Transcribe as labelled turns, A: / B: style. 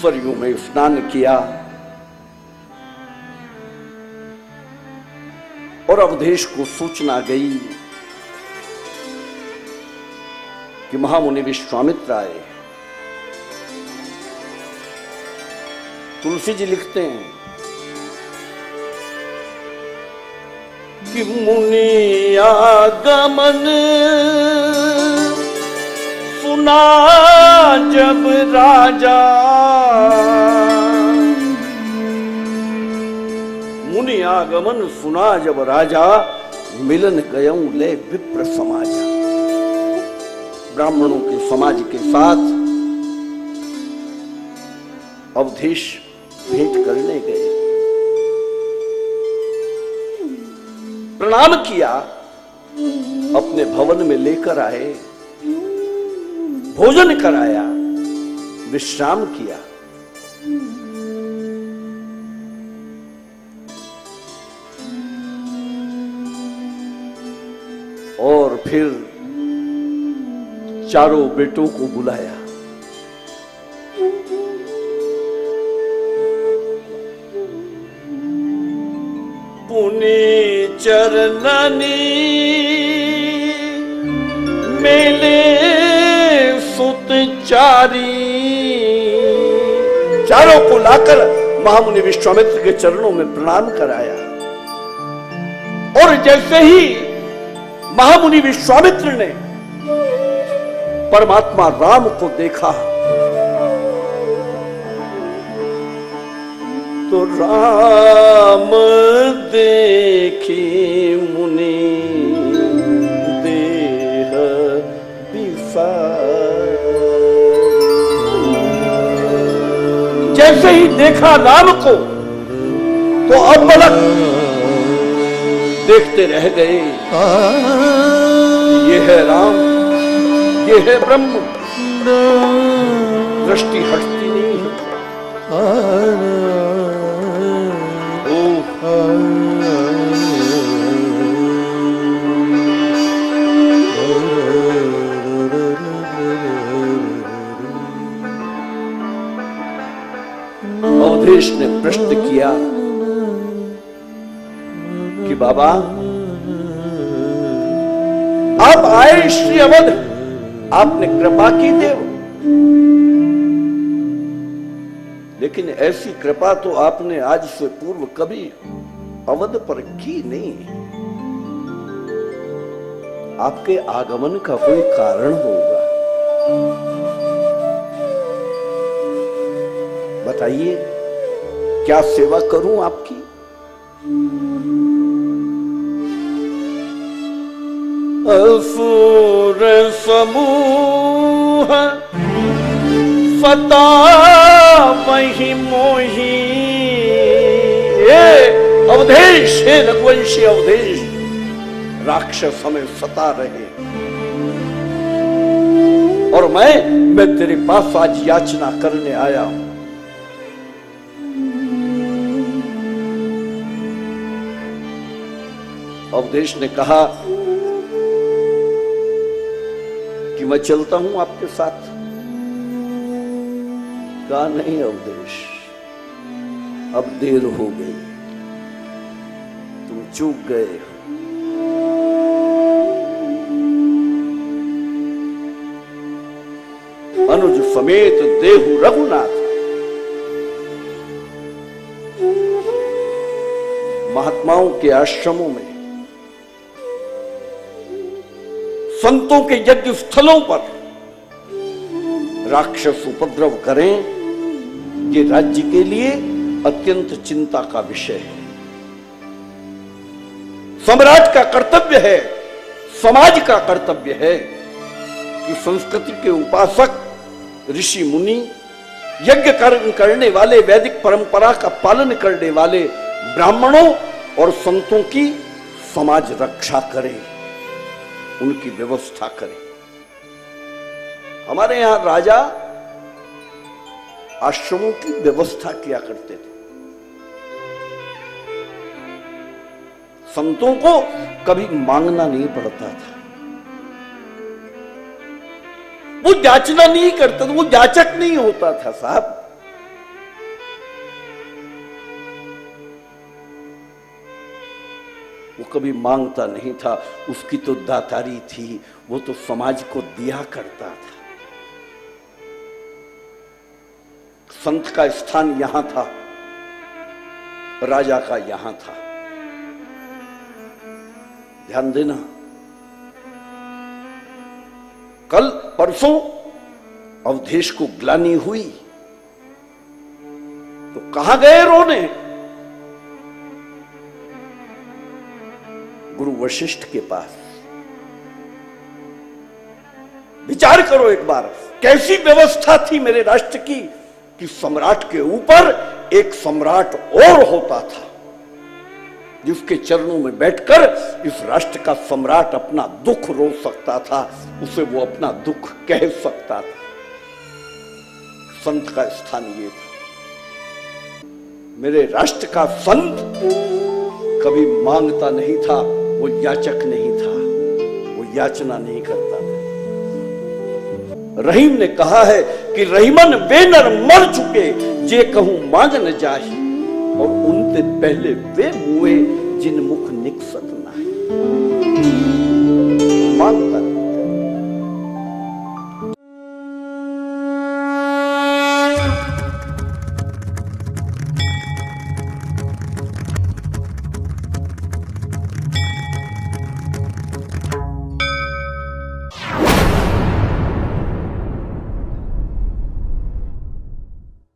A: सरयू में स्नान किया और अवधेश को सूचना गई कि महामुनि विश्वामित्र आए। तुलसी जी लिखते हैं कि मुनि आगमन सुना जब राजा, मुनि आगमन सुना जब राजा, मिलन गयऊं ले विप्र समाजा। ब्राह्मणों के समाज के साथ अवधेश भेंट करने गए, प्रणाम किया, अपने भवन में लेकर आए, भोजन कराया, विश्राम किया। और फिर चारों बेटों को बुलाया। पुनि चरणनी मेले सुत चारी, चारों को लाकर महामुनि विश्वामित्र के चरणों में प्रणाम कराया। और जैसे ही महामुनि विश्वामित्र ने परमात्मा राम को देखा तो राम देखी मुनि देह विसार। जैसे ही देखा राम को तो अब पलक देखते रह गए, ये है राम, ये है ब्रह्म, दृष्टि हटती नहीं है। अवधेश ने प्रश्न किया कि बाबा आप आए श्री अवध, आपने कृपा की देव, लेकिन ऐसी कृपा तो आपने आज से पूर्व कभी अवध पर की नहीं। आपके आगमन का कोई कारण होगा, बताइए क्या सेवा करूं आपकी। असुर समूह सता वही मोही, अवधेश, हे रघुवंशी अवधेश, राक्षस हमें सता रहे और मैं तेरे पास आज याचना करने आया हूं। अवधेश ने कहा कि मैं चलता हूं आपके साथ। कहा नहीं अवधेश, अब देर हो गई, तुम चूक गए। अनुज समेत देहु रघुनाथ। महात्माओं के आश्रमों में, संतों के यज्ञ स्थलों पर राक्षस उपद्रव करें, ये राज्य के लिए अत्यंत चिंता का विषय है। सम्राट का कर्तव्य है, समाज का कर्तव्य है कि संस्कृति के उपासक ऋषि मुनि, यज्ञ करने वाले, वैदिक परंपरा का पालन करने वाले ब्राह्मणों और संतों की समाज रक्षा करें, उनकी व्यवस्था करें। हमारे यहां राजा आश्रमों की व्यवस्था किया करते थे। संतों को कभी मांगना नहीं पड़ता था, वो याचना नहीं करता था, वो याचक नहीं होता था साहब। वो कभी मांगता नहीं था, उसकी तो दातारी थी, वो तो समाज को दिया करता था। संत का स्थान यहां था, राजा का यहां था। ध्यान देना, कल परसों अवधेश को ग्लानि हुई तो कहां गए रोने? गुरु वशिष्ठ के पास। विचार करो एक बार, कैसी व्यवस्था थी मेरे राष्ट्र की कि सम्राट के ऊपर एक सम्राट और होता था, जिसके चरणों में बैठकर इस राष्ट्र का सम्राट अपना दुख रो सकता था, उसे वो अपना दुख कह सकता था। संत का स्थान ये था। मेरे राष्ट्र का संत कभी मांगता नहीं था, वो याचक नहीं था, वो याचना नहीं करता था। रहीम ने कहा है कि रहीमन वे नर मर चुके जे कहूं मांग न जाही, और उनसे पहले वे मुए जिन मुख निकसत नाही। मांगता